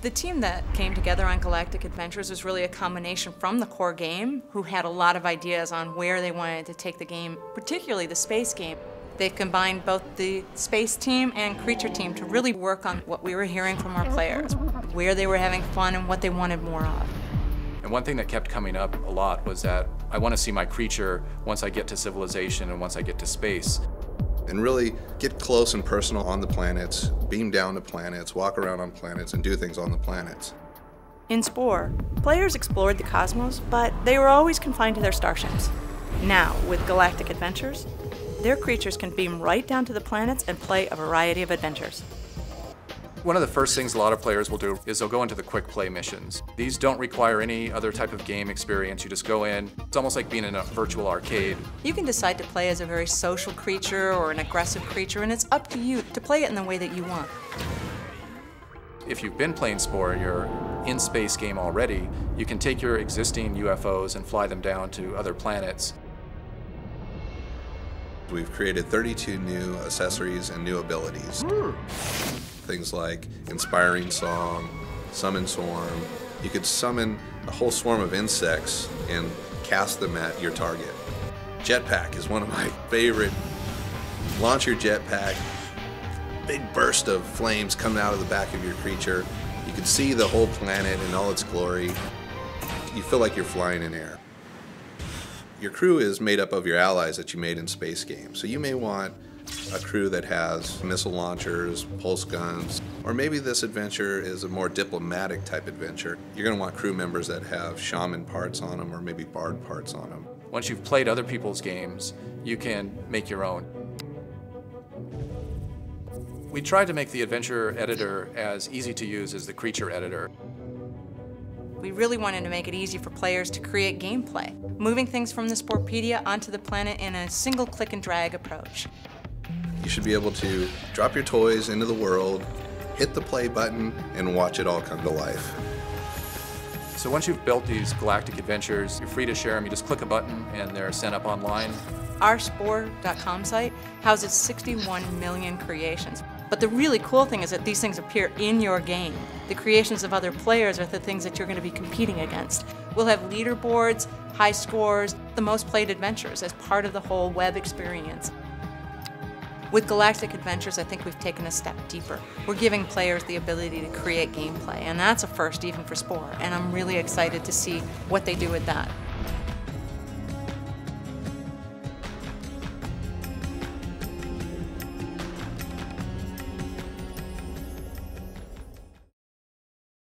The team that came together on Galactic Adventures was really a combination from the core game, who had a lot of ideas on where they wanted to take the game, particularly the space game. They've combined both the space team and creature team to really work on what we were hearing from our players, where they were having fun and what they wanted more of. And one thing that kept coming up a lot was that I want to see my creature once I get to civilization and once I get to space. And really get close and personal on the planets, beam down to planets, walk around on planets, and do things on the planets. In Spore, players explored the cosmos, but they were always confined to their starships. Now, with Galactic Adventures, their creatures can beam right down to the planets and play a variety of adventures. One of the first things a lot of players will do is they'll go into the quick play missions. These don't require any other type of game experience. You just go in. It's almost like being in a virtual arcade. You can decide to play as a very social creature or an aggressive creature, and it's up to you to play it in the way that you want. If you've been playing Spore, your in-space game already, you can take your existing UFOs and fly them down to other planets. We've created 32 new accessories and new abilities. Things like Inspiring Song, Summon Swarm. You could summon a whole swarm of insects and cast them at your target. Jetpack is one of my favorite. Launch your jetpack, big burst of flames coming out of the back of your creature. You can see the whole planet in all its glory. You feel like you're flying in air. Your crew is made up of your allies that you made in space games. So you may want a crew that has missile launchers, pulse guns, or maybe this adventure is a more diplomatic type adventure. You're going to want crew members that have shaman parts on them or maybe bard parts on them. Once you've played other people's games, you can make your own. We tried to make the adventure editor as easy to use as the creature editor. We really wanted to make it easy for players to create gameplay, moving things from the Sporepedia onto the planet in a single click and drag approach. You should be able to drop your toys into the world, hit the play button, and watch it all come to life. So once you've built these galactic adventures, you're free to share them. You just click a button and they're sent up online. Our spore.com site houses 61 million creations. But the really cool thing is that these things appear in your game. The creations of other players are the things that you're going to be competing against. We'll have leaderboards, high scores, the most played adventures as part of the whole web experience. With Galactic Adventures, I think we've taken a step deeper. We're giving players the ability to create gameplay, and that's a first even for Spore, and I'm really excited to see what they do with that.